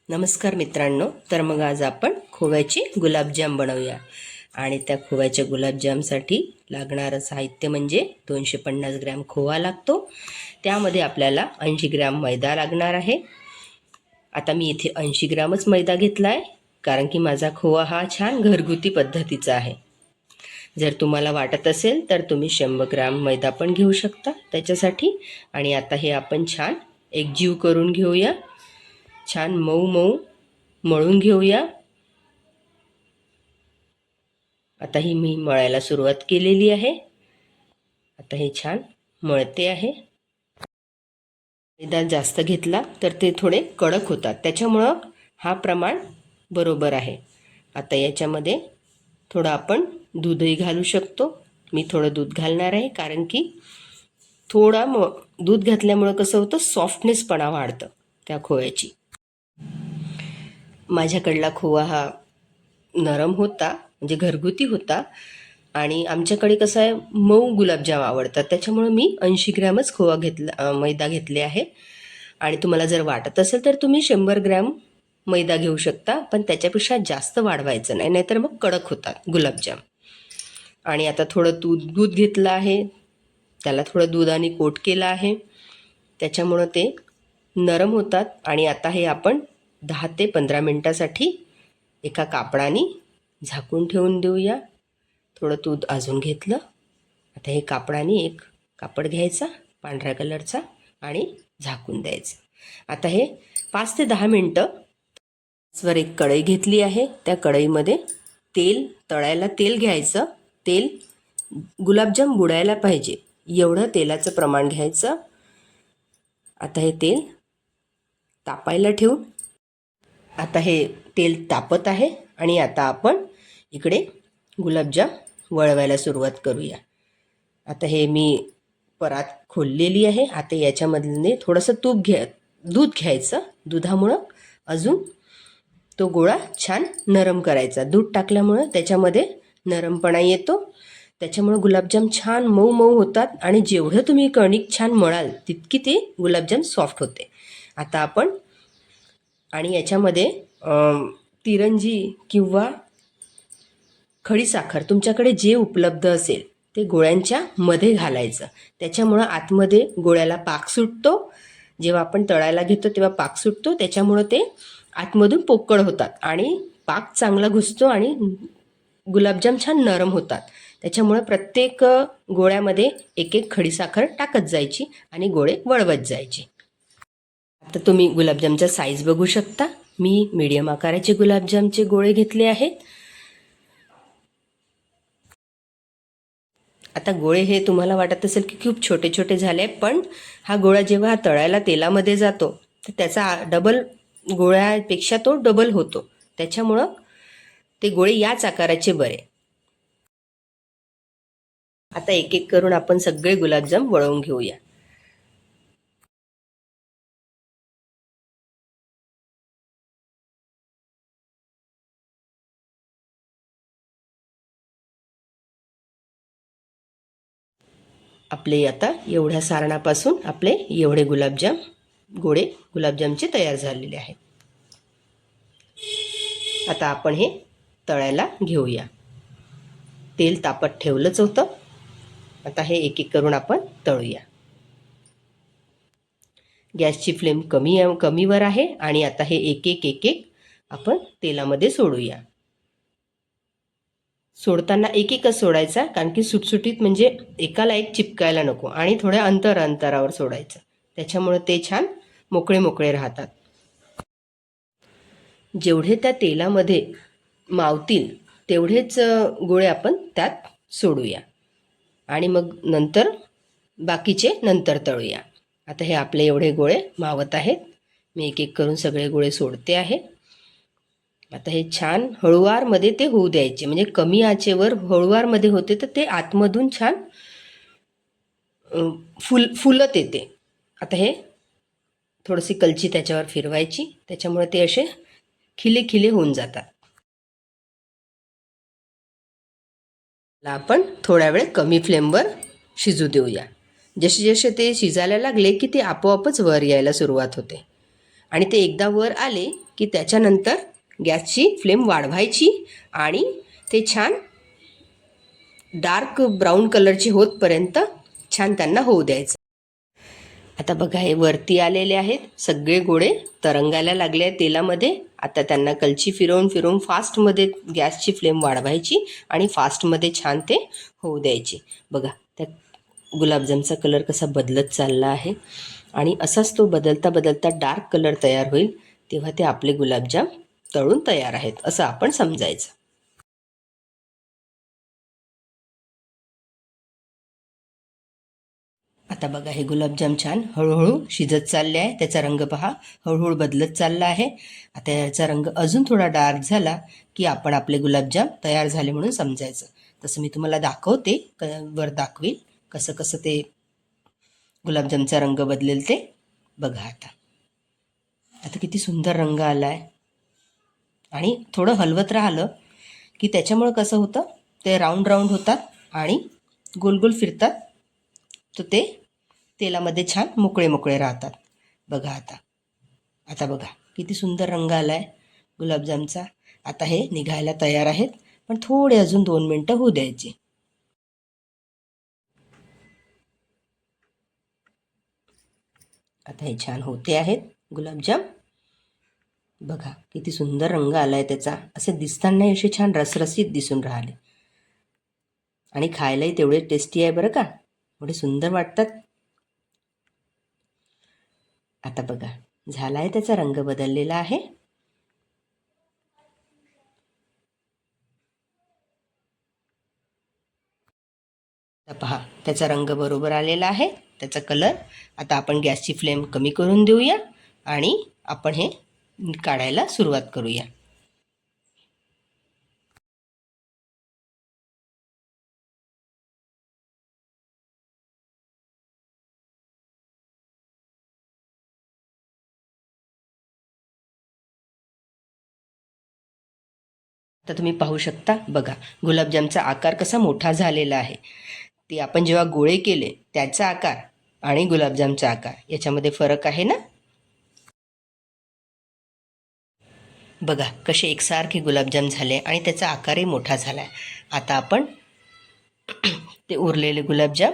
नमस्कार मित्रांनो, तर मग आज आपण खोव्याचे गुलाबजाम बनवूया. आणि त्या खोव्याच्या गुलाबजामसाठी लागणारं साहित्य म्हणजे 250 ग्रॅम खोवा लागतो. त्यामध्ये आपल्याला 80 ग्रॅम मैदा लागणार आहे. आता मी इथे 80 ग्रॅमच मैदा घेतला आहे, कारण की माझा खोवा हा छान घरगुती पद्धतीचा आहे. जर तुम्हाला वाटत असेल तर तुम्ही 100 ग्रॅम मैदा पण घेऊ शकता त्याच्यासाठी. आणि आता हे आपण छान एकजीव करून घेऊया. छान मऊ मऊ मळून घेऊया. आता ही मी मळायला सुरुवात केलेली आहे. आता हे छान मळते आहे. मैदा जास्त घेतला तर ते थोडे कडक होतात, त्याच्यामुळं हा प्रमाण बरोबर आहे. आता याच्यामध्ये थोडं आपण दूधही घालू शकतो. मी थोडं दूध घालणार आहे, कारण की थोडा दूध घातल्यामुळं कसं होतं, सॉफ्टनेसपणा वाढतं त्या खोव्याची. माझ्याकडला खोवा हा नरम होता, म्हणजे घरगुती होता. आणि आमच्याकडे कसं आहे, मऊ गुलाबजाम आवडतात, त्याच्यामुळं मी 80 ग्रॅमच खोवा घेतला, मैदा घेतले आहे. आणि तुम्हाला जर वाटत असेल तर तुम्ही 100 ग्रॅम मैदा घेऊ शकता, पण त्याच्यापेक्षा जास्त वाढवायचं नाही, नाहीतर मग कडक होतात गुलाबजाम. आणि आता थोडं दूध घेतलं आहे, त्याला थोडं दुधाने कोट केलं आहे, त्याच्यामुळं ते नरम होतात. आणि आता हे आपण 10 ते 15 मिनटासाठी एका कापडाने झाकून ठेवून देऊया. थोडं दूध अजून घेतलं. आता हे कापडाने एक कापड घ्यायचा पांढऱ्या कलरचा आणि झाकून द्यायचं. आता हे 5 ते 10 मिनटं. वर एक कढई घेतली आहे, त्या कढईमध्ये तळायला तेल घ्यायचं. तेल गुलाबजाम बुडायला पाहिजे एवढं तेलाचं प्रमाण घ्यायचं. आता हे तेल तापायला ठेवून, आता हे तेल तापत आहे आणि आता आपण इकडे गुलाबजाम वळवायला सुरुवात करूया. आता हे मी परात खोललेली आहे. आता याच्यामधले थोडंसं दूध घ्यायचं. दुधामुळं अजून तो गोळा छान नरम करायचा. दूध टाकल्यामुळं त्याच्यामध्ये नरमपणा येतो, त्याच्यामुळं गुलाबजाम छान मऊ मऊ होतात. आणि जेवढं तुम्ही कणिक छान मळाल तितकी ते गुलाबजाम सॉफ्ट होते. आता आपण आणि याच्यामध्ये तिरंजी किंवा खडीसाखर तुमच्याकडे जे उपलब्ध असेल ते गोळ्यांच्या मध्ये घालायचं. त्याच्यामुळं आतमध्ये गोळ्याला पाक सुटतो. जेव्हा आपण तळायला घेतो तेव्हा पाक सुटतो, त्याच्यामुळं ते आतमधून पोकळ होतात आणि पाक चांगला घुसतो आणि गुलाबजाम छान नरम होतात. त्याच्यामुळं प्रत्येक गोळ्यामध्ये एक एक खडीसाखर टाकत जायची आणि गोळे वळवत जायचे. आता तुम्ही गुलाबजामचा साईज बघू शकता. मी मीडियम आकाराचे गुलाबजामचे गोळे घेतले आहेत. आता गोळे हे तुम्हाला वाटत असेल की खूप छोटे छोटे झाले, पण हा गोळा जेव्हा तळायला तेलामध्ये जातो तर त्याचा डबल, गोळ्यापेक्षा तो डबल होतो. त्याच्यामुळं ते गोळे याच आकाराचे बरे. आता एक एक करून आपण सगळे गुलाबजाम वळवून घेऊया. आपले आता एवढ्या सारणापासून आपले एवढे गोळे गुलाबजामचे तयार झालेले आहेत. आता आपण हे तळायला घेऊया. तेल तापत ठेवलंच होतं. आता हे एक एक करून आपण तळूया. गॅसची फ्लेम कमीवर आहे. आणि आता हे एक एक आपण तेलामध्ये सोडूया. सोडताना एक एकच सोडायचा, कारण की सुटसुटीत म्हणजे एकाला एक चिपकायला नको. आणि थोड्या अंतरावर सोडायचं, त्याच्यामुळे ते छान मोकळे मोकळे राहतात. जेवढे त्या तेलामध्ये मावतील तेवढेच गोळे आपण त्यात सोडूया. आणि मग नंतर बाकीचे नंतर तळूया. आता हे आपले एवढे गोळे मावत आहेत. मी एक एक करून सगळे गोळे सोडते आहे. आता हे छान हळुवारमध्ये ते होऊ द्यायचे, म्हणजे कमी आचेवर हळुवारमध्ये होते तर ते आतमधून छान फुलत येते. आता हे थोडीशी कलची त्याच्यावर फिरवायची, त्याच्यामुळे ते असे खिले खिले होऊन जातात. आपण थोड्या वेळ कमी फ्लेमवर शिजू देऊया. जसे जसे ते शिजायला लागले की ते आपोआपच वर यायला सुरुवात होते. आणि ते एकदा वर आले की त्याच्यानंतर गॅसची फ्लेम वाढवायची आणि ते छान डार्क ब्राऊन कलरचे होतपर्यंत छान त्यांना होऊ द्यायचं. आता बघा हे वरती आलेले आहेत, सगळे गोळे तरंगायला लागले आहेत तेलामध्ये. आता त्यांना कलची फिरवून फिरवून फास्टमध्ये गॅसची फ्लेम वाढवायची आणि फास्टमध्ये छान ते होऊ द्यायचे. बघा त्या गुलाबजामचा कलर कसा बदलत चालला आहे आणि असाच तो बदलता बदलता डार्क कलर तयार होईल, तेव्हा ते आपले गुलाबजाम तळून तयार आहेत असं आपण समजायचं. आता बघा हे गुलाबजाम छान हळूहळू शिजत चालले आहे. त्याचा रंग पहा हळूहळू बदलत चालला आहे. आता याचा रंग अजून थोडा डार्क झाला की आपण आपले गुलाबजाम तयार झाले म्हणून समजायचं. तसं मी तुम्हाला दाखवते, वर दाखवील कसं कसं ते गुलाबजामचा रंग बदलेल ते. बघा आता आता किती सुंदर रंग आला आहे. आणि थोडं हलवत राहिलं की त्याच्यामुळं कसं होतं, ते राऊंड राऊंड होतात आणि गोल गोल फिरतात, तर ते तेलामध्ये छान मोकळे मोकळे राहतात. बघा आता आता बघा किती सुंदर रंग आला आहे गुलाबजामचा. आता हे निघायला तयार आहेत, पण थोडे अजून 2 मिनटं होऊ द्यायचे. आता हे छान होते आहेत गुलाबजाम. बघा किती सुंदर रंग आला आहे त्याचा. असे दिसताना असे छान रसरशीत दिसून राहिले आणि खायलाही तेवढे टेस्टी आहे बरं का, एवढे सुंदर वाटतात. आता बघा झाला आहे, त्याचा रंग बदललेला आहे. आता पहा त्याचा रंग बरोबर आलेला आहे, त्याचा कलर. आता आपण गॅसची फ्लेम कमी करून देऊया आणि आपण हे काढायला सुरुवात करूया. आता तुम्ही पाहू शकता, बघा गुलाबजामचा आकार कसा मोठा झालेला आहे. ते आपण जेव्हा गोळे केले त्याचा आकार आणि गुलाबजामचा आकार याच्यामध्ये फरक आहे ना. बघा कसे एकसारखे गुलाबजाम झाले आणि त्याचा आकारही मोठा झाला आहे. आता आपण ते उरलेले गुलाबजाम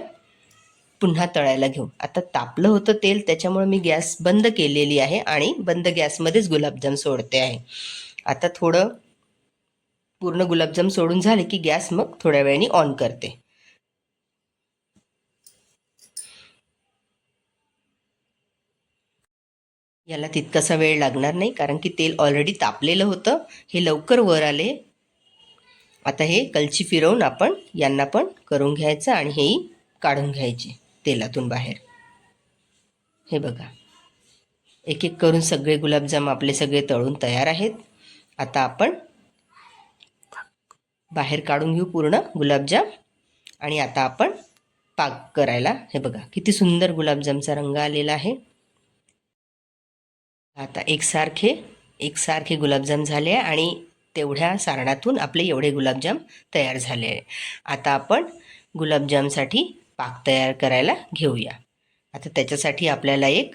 पुन्हा तळायला घेऊ. आता तापलं होतं तेल, त्याच्यामुळे मी गॅस बंद केलेली आहे आणि बंद गॅसमध्येच गुलाबजाम सोडते आहे. आता थोडं पूर्ण गुलाबजाम सोडून झाले की गॅस मग थोड्या वेळाने ऑन करते. याला तितकासा वेळ लागणार नाही, कारण की तेल ऑलरेडी तापलेलं होतं. हे लवकर वर आले. आता हे कलची फिरवून आपण यांना पण करून घ्यायचं आणि हेही काढून घ्यायचे तेलातून बाहेर. हे बघा एक एक करून सगळे गुलाबजाम आपले सगळे तळून तयार आहेत. आता आपण बाहेर काढून घेऊ पूर्ण गुलाबजाम आणि आता आपण पाक करायला. हे बघा किती सुंदर गुलाबजामचा रंग आलेला आहे. आता एकसारखे गुलाबजाम झाले आणि तेवढ्या सारणातून आपले एवढे गुलाबजाम तयार झाले आहे. आता आपण गुलाबजामसाठी पाक तयार करायला घेऊया. आता त्याच्यासाठी आपल्याला एक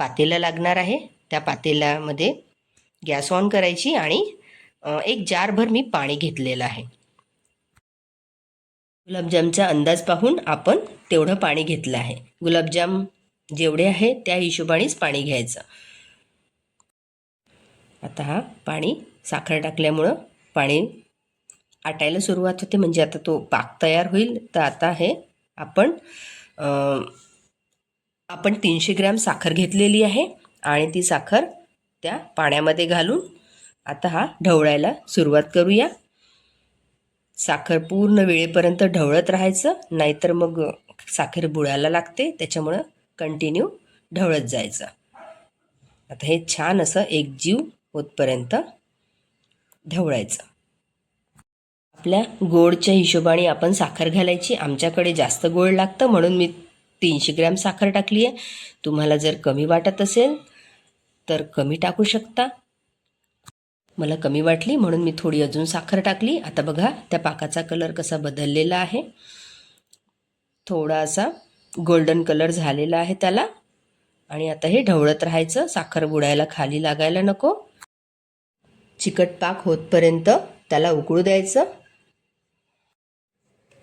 पातेलं लागणार आहे. त्या पातेल्यामध्ये गॅस ऑन करायची आणि एक जारभर मी पाणी घेतलेलं आहे. गुलाबजामचा अंदाज पाहून आपण तेवढं पाणी घेतलं आहे. गुलाबजाम जेवढे आहे त्या हिशोबानेच पाणी घ्यायचं. आता हा पाणी साखर टाकल्यामुळं पाणी आटायला सुरुवात होते, म्हणजे आता तो पाक तयार होईल. तर आता हे आपण 300 ग्रॅम साखर घेतलेली आहे आणि ती साखर त्या पाण्यामध्ये घालून आता हा ढवळायला सुरुवात करूया. साखर पूर्ण वेळेपर्यंत ढवळत राहायचं, नाहीतर मग साखर बुडायला लागते. त्याच्यामुळं कंटिन्यू ढवळत जायचं. आता हे छान असं एकजीव होतपर्यंत ढवळायचं. आपल्या गोडच्या हिशोबाने आपण साखर घालायची. आमच्याकडे जास्त गोड लागतं म्हणून मी 300 ग्रॅम साखर टाकली आहे. तुम्हाला जर कमी वाटत असेल तर कमी टाकू शकता. मला कमी वाटली म्हणून मी थोडी अजून साखर टाकली. आता बघा त्या पाकाचा कलर कसा बदललेला आहे. थोडासा गोल्डन कलर झालेला आहे त्याला. आणि आता हे ढवळत राहायचं, साखर बुडायला खाली लागायला नको. चिकट पाक होतपर्यंत त्याला उकळू द्यायचं.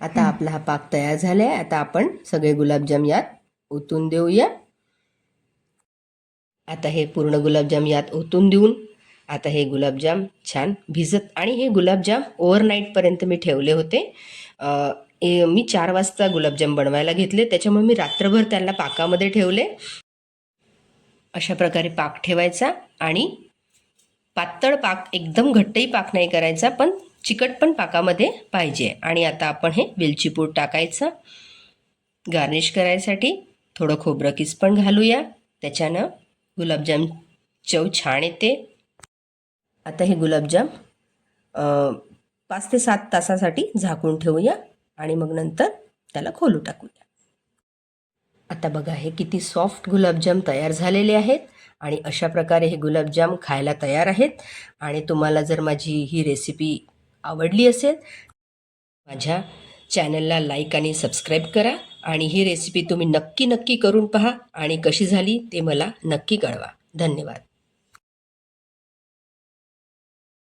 आता आपला हा पाक तयार झाला आहे. आता आपण सगळे गुलाबजाम यात ओतून देऊया. आता हे पूर्ण गुलाबजाम यात ओतून देऊन आता हे गुलाबजाम छान भिजत, आणि हे गुलाबजाम ओव्हरनाईटपर्यंत मी ठेवले होते. मी 4 वाजता गुलाबजाम बनवायला घेतले, त्याच्यामुळे मी रात्रभर त्यांना पाकामध्ये ठेवले. अशा प्रकारे पाक ठेवायचा आणि पातळ पाक, एकदम घट्टही पाक नाही करायचा, पण चिकट पण पाकामध्ये पाहिजे. आणि आता आपण हे वेलची पूड टाकायचं गार्निश करायसाठी. थोडं खोबरं किस पण घालूया, त्याच्यानं गुलाबजाम चव छान येते. आता हे गुलाबजाम 5 ते 7 तासासाठी झाकून ठेवूया आणि मग नंतर त्याला खोलू टाकूया. आता बघा हे किती सॉफ्ट गुलाबजाम तयार झालेले आहेत आणि अशा प्रकारे हे गुलाबजाम खायला तयार आहेत. आणि तुम्हाला जर माझी ही रेसिपी आवडली असेल, माझ्या चॅनलला लाईक आणि सबस्क्राईब करा. आणि ही रेसिपी तुम्ही नक्की करून पहा आणि कशी झाली ते मला नक्की कळवा. धन्यवाद.